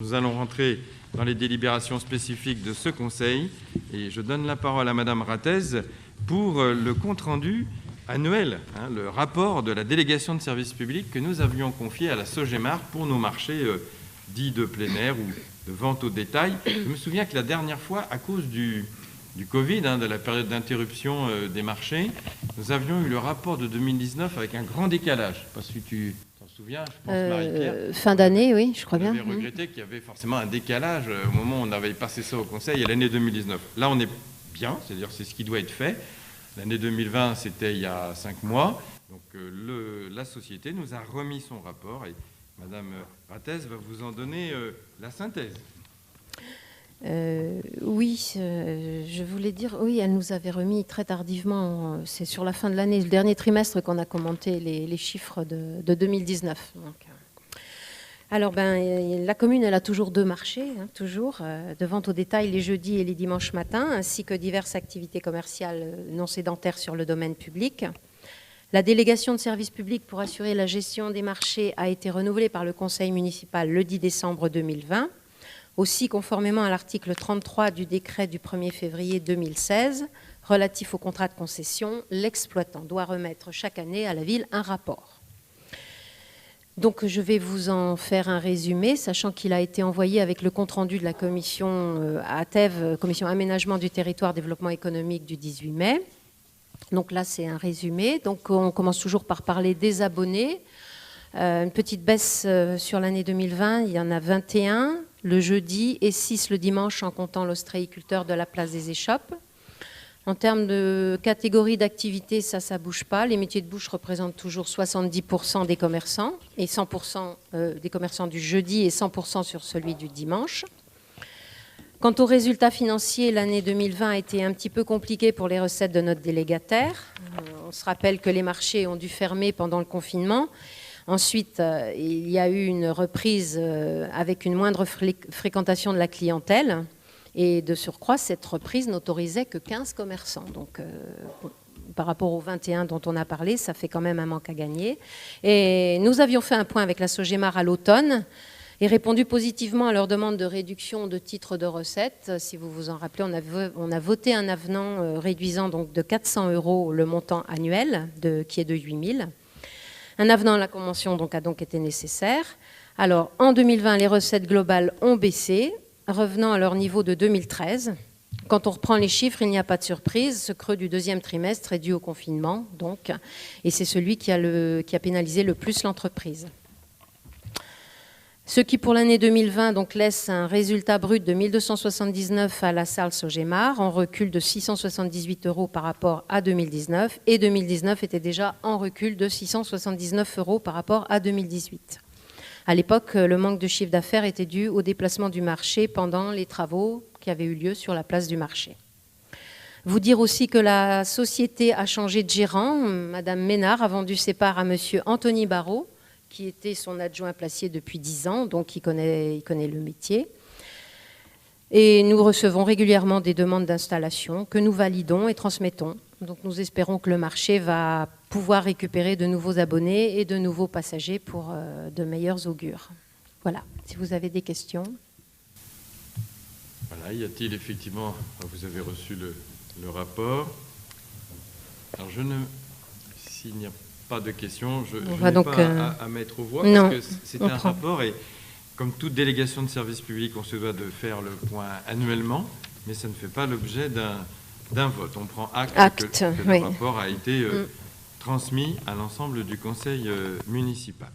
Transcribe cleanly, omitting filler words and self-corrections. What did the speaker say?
Nous allons rentrer dans les délibérations spécifiques de ce Conseil et je donne la parole à Madame Rattez pour le compte-rendu annuel, le rapport de la délégation de service public que nous avions confié à la Sogemar pour nos marchés dits de plein air ou de vente au détail. Je me souviens que la dernière fois, à cause du Covid, de la période d'interruption des marchés, nous avions eu le rapport de 2019 avec un grand décalage. Parce que tu t'en souviens, je pense, Marie-Pierre. Fin d'année, oui, je crois bien. On avait regretté qu'il y avait forcément un décalage au moment où on avait passé ça au Conseil à l'année 2019. Là, on est bien, c'est-à-dire c'est ce qui doit être fait. L'année 2020, c'était il y a 5 mois. Donc la société nous a remis son rapport et Madame Rattez va vous en donner la synthèse. Oui, je voulais dire, oui, elle nous avait remis très tardivement, c'est sur la fin de l'année, le dernier trimestre qu'on a commenté les chiffres de 2019. Donc, alors, la commune, elle a toujours 2 marchés, de vente au détail les jeudis et les dimanches matins, ainsi que diverses activités commerciales non sédentaires sur le domaine public. La délégation de service public pour assurer la gestion des marchés a été renouvelée par le conseil municipal le 10 décembre 2020. Aussi, conformément à l'article 33 du décret du 1er février 2016, relatif au contrat de concession, l'exploitant doit remettre chaque année à la ville un rapport. Donc, je vais vous en faire un résumé, sachant qu'il a été envoyé avec le compte-rendu de la commission ATEV, Commission Aménagement du Territoire Développement Économique du 18 mai. Donc là, c'est un résumé. Donc, on commence toujours par parler des abonnés. Une petite baisse sur l'année 2020, il y en a 21 le jeudi et 6 le dimanche en comptant l'ostréiculteur de la place des Échoppes. En termes de catégorie d'activité, ça ne bouge pas. Les métiers de bouche représentent toujours 70% des commerçants et 100% des commerçants du jeudi et 100% sur celui du dimanche. Quant aux résultats financiers, l'année 2020 a été un petit peu compliquée pour les recettes de notre délégataire. On se rappelle que les marchés ont dû fermer pendant le confinement. Ensuite, il y a eu une reprise avec une moindre fréquentation de la clientèle. Et de surcroît, cette reprise n'autorisait que 15 commerçants. Donc, par rapport aux 21 dont on a parlé, ça fait quand même un manque à gagner. Et nous avions fait un point avec la Sogemar à l'automne et répondu positivement à leur demande de réduction de titres de recettes. Si vous vous en rappelez, on a voté un avenant réduisant donc de 400 € le montant annuel, qui est de 8 000. Un avenant à la convention a donc été nécessaire. Alors, en 2020, les recettes globales ont baissé, revenant à leur niveau de 2013. Quand on reprend les chiffres, il n'y a pas de surprise. Ce creux du deuxième trimestre est dû au confinement, et c'est celui qui a pénalisé le plus l'entreprise. Ce qui, pour l'année 2020, laisse un résultat brut de 1 279 à la salle Sogemar, en recul de 678 € par rapport à 2019. Et 2019 était déjà en recul de 679 € par rapport à 2018. À l'époque, le manque de chiffre d'affaires était dû au déplacement du marché pendant les travaux qui avaient eu lieu sur la place du marché. Vous dire aussi que la société a changé de gérant. Madame Ménard a vendu ses parts à monsieur Anthony Barrault, qui était son adjoint placier depuis 10 ans, donc il connaît le métier. Et nous recevons régulièrement des demandes d'installation que nous validons et transmettons. Donc nous espérons que le marché va pouvoir récupérer de nouveaux abonnés et de nouveaux passagers pour de meilleurs augures. Voilà, si vous avez des questions. Voilà, y a-t-il effectivement, vous avez reçu le rapport. Alors s'il n'y a pas de questions, je n'ai donc, pas à mettre aux voix, non, parce que c'est un rapport et comme toute délégation de service public, on se doit de faire le point annuellement, mais ça ne fait pas l'objet d'un vote. On prend acte que le rapport a été transmis à l'ensemble du conseil municipal.